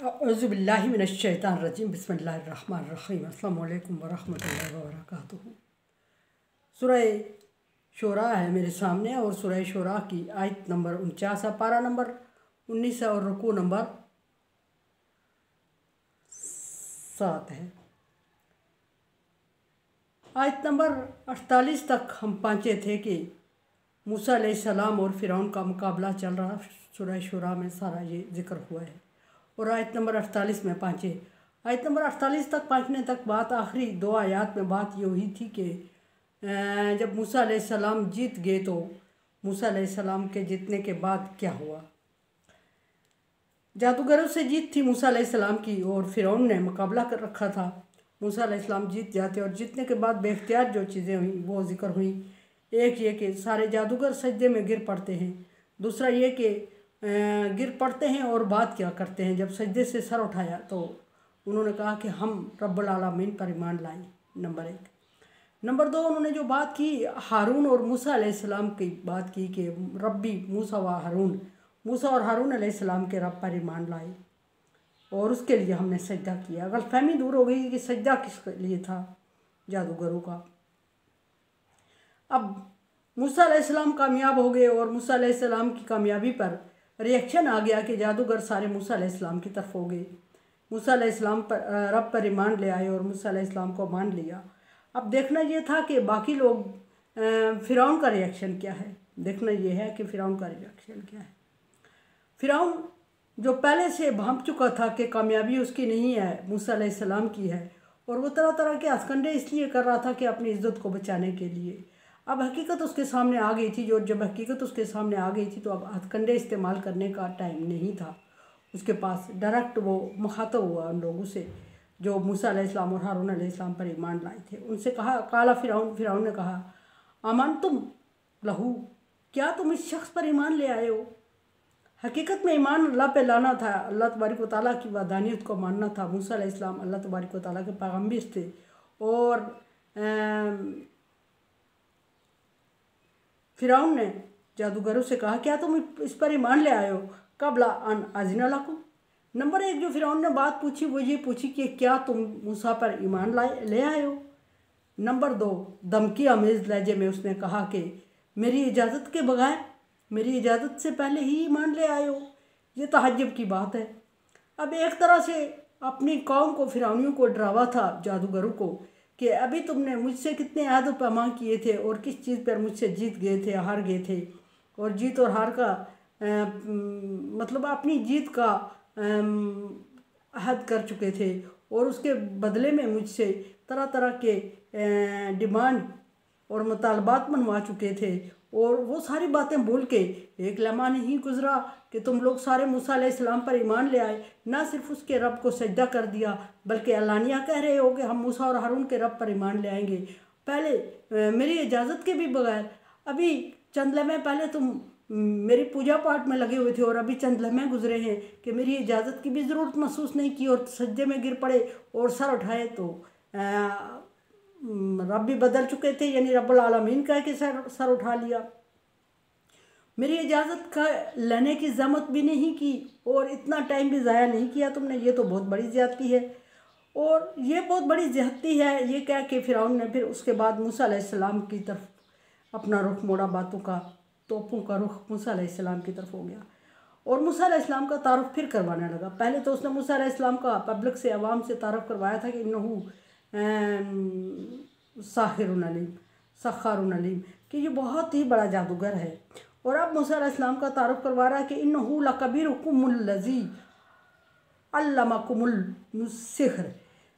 औज़ुबिल्लाहि मिनश्शैतानिर्रजीम बिस्मिल्लाहिर्रहमानिर्रहीम अस्सलामु अलैकुम वरहमतुल्लाहि वबरकातुहू। सूरह शूरा है मेरे सामने और सूरह शूरा की आयत नंबर 49 है, पारा नंबर 19 है और रुकू नंबर 7 है। आयत नंबर 48 तक हम पहुँचे थे कि मूसा अलैहिस्सलाम और फ़िरौन का मुकाबला चल रहा। सूरह शूरा में सारा ये जिक्र हुआ है और आयत नंबर 48 में पहुँचे। आयत नंबर 48 तक पहुँचने तक बात आखिरी 2 आयत में बात ये हुई थी कि जब मूसा अलैहिस्सलाम जीत गए तो मूसा अलैहिस्सलाम के जीतने के बाद क्या हुआ। जादूगरों से जीत थी मूसा अलैहिस्सलाम की और फ़िरौन ने मुकाबला कर रखा था। मूसा अलैहिस्सलाम जीत जाते और जीतने के बाद बेख्तियार जो चीज़ें हुई वो जिक्र हुई। एक ये कि सारे जादूगर सजदे में गिर पड़ते हैं, दूसरा ये कि गिर पड़ते हैं और बात क्या करते हैं। जब सजदे से सर उठाया तो उन्होंने कहा कि हम रब्बुल आलमीन पर ईमान लाए, नंबर 1। नंबर 2, उन्होंने जो बात की हारून और मूसा अलैहिस्सलाम की बात की कि रब्बी मूसा व हारून, मूसा और हारून अलैहिस्सलाम के रब पर ईमान लाए और उसके लिए हमने सजदा किया। गलतफहमी दूर हो गई कि सजदा किस लिए था जादूगरों का। अब मूसा अलैहिस्सलाम कामयाब हो गए और मूसा अलैहिस्सलाम की कामयाबी पर रिएक्शन आ गया कि जादूगर सारे मूसा अलैहिस्सलाम की तरफ हो गए। मूसा अलैहिस्सलाम पर रब पर ईमान ले आए और मूसा अलैहिस्सलाम को मान लिया। अब देखना ये था कि बाकी लोग फ़िरौन का रिएक्शन क्या है। देखना ये है कि फ़िरौन का रिएक्शन क्या है। फ़िरौन जो पहले से भांप चुका था कि कामयाबी उसकी नहीं है, मूसा अलैहिस्सलाम की है, और वो तरह तरह के हथकंडे इसलिए कर रहा था कि अपनी इज्जत को बचाने के लिए। अब हकीकत उसके सामने आ गई थी। जब हकीकत उसके सामने आ गई थी तो अब हथकंडे इस्तेमाल करने का टाइम नहीं था उसके पास। डायरेक्ट वो मुखातब हुआ उन लोगों से जो मूसा अलैहिस्सलाम और हारून अलैहिस्सलाम पर ईमान लाए थे। उनसे कहा, काला फ़िरौन ने कहा, आमान तुम लहू, क्या तुम इस शख्स पर ईमान ले आए हो। हकीकत में ईमान अल्लाह पे लाना था, अल्लाह तबारक व तआला की वहदानियत को मानना था। मूसा अलैहिस्सलाम अल्लाह तबारक व तआला के पैगम्बर थे और फ़िरौन ने जादूगरों से कहा, क्या तुम इस पर ईमान ले आए हो कबला अन आज़िना लकुम। नंबर 1 जो फ़िरौन ने बात पूछी वो ये पूछी कि क्या तुम मूसा पर ईमान ले आए हो। नंबर 2 धमकी आमेज़ लहजे में उसने कहा कि मेरी इजाज़त के बगैर, मेरी इजाज़त से पहले ही ईमान ले आए हो। ये तहज्जुब की बात है। अब एक तरह से अपनी कौम को, फ़िरौनियों को डरावा था जादूगरों को कि अभी तुमने मुझसे कितने अहद व पैमान किए थे और किस चीज़ पर मुझसे जीत गए थे, हार गए थे। और जीत और हार का मतलब अपनी जीत का अहद कर चुके थे और उसके बदले में मुझसे तरह तरह के डिमांड और मुतालबात मनवा चुके थे। और वो सारी बातें भूल के एक लम्हा नहीं गुजरा कि तुम लोग सारे मूसा अलैहिस्सलाम पर ईमान ले आए। ना सिर्फ उसके रब को सजदा कर दिया बल्कि अलानिया कह रहे हो कि हम मूसा और हारून के रब पर ईमान ले आएंगे, पहले मेरी इजाज़त के भी बगैर। अभी चंद लम्हे पहले तुम मेरी पूजा पाठ में लगे हुए थे और अभी चंद लम्हे गुजरे हैं कि मेरी इजाज़त की भी ज़रूरत महसूस नहीं की और सजदे में गिर पड़े और सर उठाए तो रब भी बदल चुके थे, यानी रब्बुल आलमीन कह के सर उठा लिया। मेरी इजाज़त का लेने की ज़हमत भी नहीं की और इतना टाइम भी ज़ाया नहीं किया तुमने। ये तो बहुत बड़ी ज़्यादती है और ये बहुत बड़ी ज़्यादती है, ये कह के फ़िरौन ने फिर उसके बाद मूसा अलैहिस्सलाम की तरफ अपना रुख मोड़ा। बातों का, तोपों का रुख मूसा अलैहिस्सलाम की तरफ हो गया और मूसा अलैहिस्सलाम का तारुफ फिर करवाने लगा। पहले तो उसने मूसा अलैहिस्सलाम का पब्लिक से, अवाम से तारुफ करवाया था कि इन्नहू साहिरुन अलीम, सखारुन अलीम, कि ये बहुत ही बड़ा जादूगर है। और अब मूसा अलैहिस्सलाम का तारुफ करवा रहा है कि इन्नहू लकबीरुकुमुल लज़ी अल्लमकुमुल सिहर।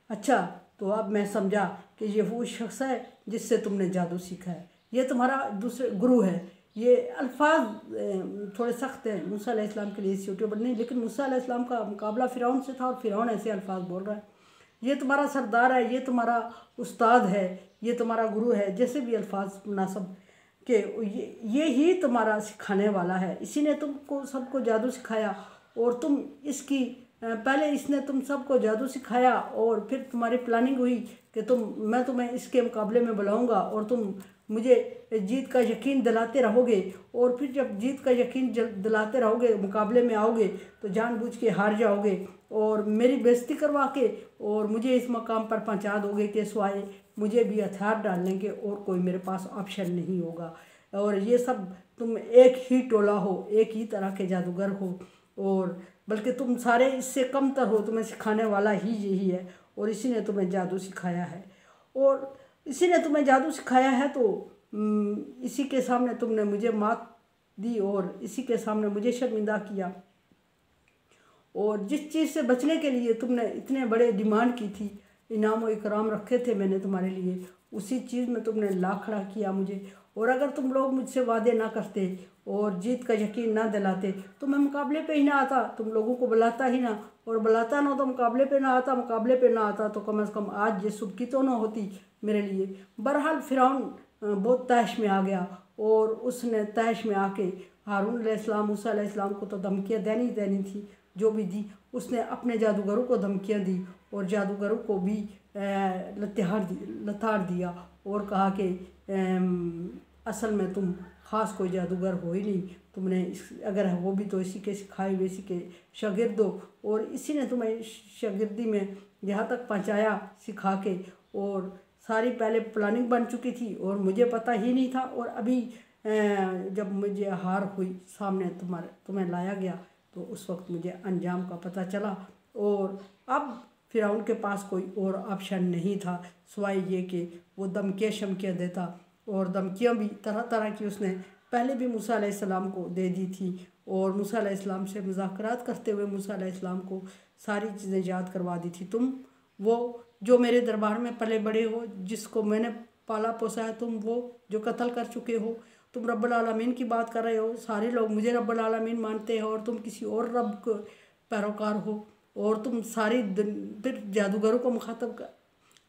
अच्छा, तो अब मैं समझा कि ये वो शख्स है जिससे तुमने जादू सीखा है, ये तुम्हारा दूसरे गुरु है। ये अल्फाज थोड़े सख्त हैं मूसा अलैहिस्सलाम के लिए सूटेबल नहीं, लेकिन मूसा अलैहिस्सलाम का मुकाबला फ़िरौन से था और फ़िरौन ऐसे अल्फाज बोल रहा है, ये तुम्हारा सरदार है, ये तुम्हारा उस्ताद है, ये तुम्हारा गुरु है, जैसे भी अल्फाज मुनासब कि ये ही तुम्हारा सिखाने वाला है। इसी ने तुमको सबको जादू सिखाया और तुम इसकी पहले इसने तुम सबको जादू सिखाया और फिर तुम्हारी प्लानिंग हुई कि मैं तुम्हें इसके मुकाबले में बुलाऊंगा और तुम मुझे जीत का यकीन दिलाते रहोगे, और फिर जब जीत का यकीन दिलाते रहोगे, मुकाबले में आओगे तो जानबूझ के हार जाओगे और मेरी बेइज्जती करवा के और मुझे इस मकाम पर पहुंचा दोगे कि सिवाय मुझे भी हथियार डालने के और कोई मेरे पास ऑप्शन नहीं होगा। और ये सब तुम एक ही टोला हो, एक ही तरह के जादूगर हो, और बल्कि तुम सारे इससे कमतर हो, तुम्हें सिखाने वाला ही यही है और इसी ने तुम्हें जादू सिखाया है। और इसी ने तुम्हें जादू सिखाया है तो इसी के सामने तुमने मुझे मात दी और इसी के सामने मुझे शर्मिंदा किया। और जिस चीज़ से बचने के लिए तुमने इतने बड़े डिमांड की थी, इनाम और इकराम रखे थे मैंने तुम्हारे लिए, उसी चीज़ में तुमने ला खड़ा किया मुझे। और अगर तुम लोग मुझसे वादे ना करते और जीत का यकीन ना दिलाते तो मैं मुकाबले पे ही ना आता, तुम लोगों को बुलाता ही ना, और बुलाता ना तो मुकाबले पे ना आता, मुकाबले पे ना आता तो कम से कम आज ये सुबह की तो ना होती मेरे लिए। बहरहाल फिरौन बहुत तैश में आ गया और उसने तैश में आके हारून अलैहिस्सलाम, मूसा अलैहिस्सलाम को तो धमकियाँ देनी थी, जो भी दी उसने अपने जादूगरों को धमकियाँ दी और जादूगरों को भी लताड़ दिया और कहा कि असल में तुम ख़ास कोई जादूगर हो ही नहीं, तुमने अगर हो भी तो इसी के सिखाए हुए इसी के शागिर्द हो, और इसी ने तुम्हें शागिर्दी में यहाँ तक पहुँचाया सिखा के। और सारी पहले प्लानिंग बन चुकी थी और मुझे पता ही नहीं था, और अभी जब मुझे हार हुई सामने तुम्हें लाया गया तो उस वक्त मुझे अंजाम का पता चला। और अब फिरौन के पास कोई और ऑप्शन नहीं था सिवाय ये कि वो धमकियाँ शमकियाँ देता, और धमकियाँ भी तरह तरह की उसने पहले भी मूसा अलैहिस्सलाम को दे दी थी। और मूसा अलैहिस्सलाम से मुज़ाकरात करते हुए मूसा अलैहिस्सलाम को सारी चीज़ें याद करवा दी थी। तुम वो जो मेरे दरबार में पले बड़े हो, जिसको मैंने पाला पोसा है, तुम वो जो कत्ल कर चुके हो, तुम रब्बुल आलमीन की बात कर रहे हो, सारे लोग मुझे रब्बुल आलमीन मानते हो और तुम किसी और रब के पैरोकार हो, और तुम सारी फिर जादूगरों को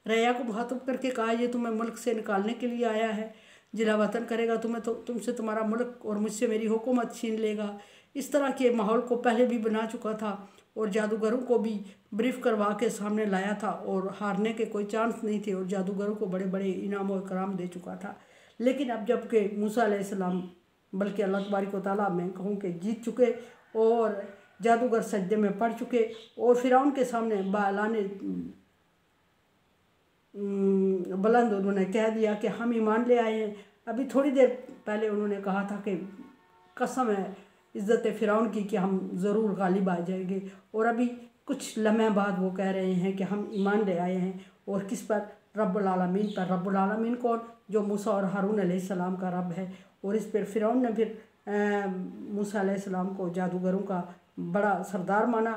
रैया को मुखातब करके कहा ये तुम्हें मुल्क से निकालने के लिए आया है, जिला वतन करेगा तुम्हें तो तुमसे तुम्हारा मुल्क और मुझसे मेरी हुकूमत छीन लेगा। इस तरह के माहौल को पहले भी बना चुका था और जादूगरों को भी ब्रीफ करवा के सामने लाया था और हारने के कोई चांस नहीं थे, और जादूगरों को बड़े बड़े इनाम और इकराम दे चुका था। लेकिन अब जबकि मूसा अलैहिस्सलाम बल्कि अल्लाह तबारक व तआला मैं कहूँ कि जीत चुके और जादूगर सजदे में पड़ चुके और फिरौन के सामने बालाने बुलंद उन्होंने कह दिया कि हम ईमान ले आए हैं। अभी थोड़ी देर पहले उन्होंने कहा था कि कसम है इज़्ज़त फिरौन की कि हम ज़रूर गालिब आ जाएंगे, और अभी कुछ लम्हे बाद वो कह रहे हैं कि हम ईमान ले आए हैं। और किस पर? रब्बुल आलमीन पर। रब्बुल आलमीन कौन? जो मूसा और हारून अलैहिस्सलाम का रब है। और इस पर फिरौन ने फिर मूसा अलैहिस्सलाम को जादूगरों का बड़ा सरदार माना,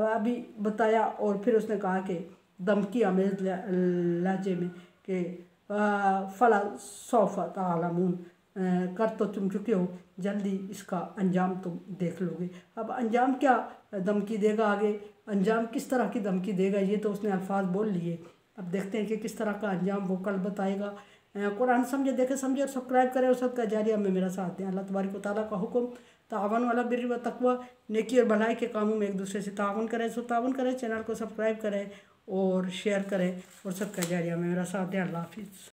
अभी बताया, और फिर उसने कहा कि धमकी आमेज़ लहजे में कि फला सौफा तालमून, कर तो तुम चुके हो, जल्दी इसका अंजाम तुम देख लोगे। अब अंजाम क्या धमकी देगा, आगे अंजाम किस तरह की धमकी देगा, ये तो उसने अल्फाज बोल लिए। अब देखते हैं कि किस तरह का अंजाम वो कल बताएगा। कुरान समझे, देखे समझे और सब्सक्राइब करें और सबका जारिया में मेरा साथ दें। अल्लाह तबारक व तआला का हुक्म तावन वाला बिर्र व तकवा, नेकी और भलाई के कामों में एक दूसरे से तावन करें। सो तावन करें, चैनल को सब्सक्राइब करें और शेयर करें और सबका जारिया में मेरा साथ दें। अल्लाह हाफिज़।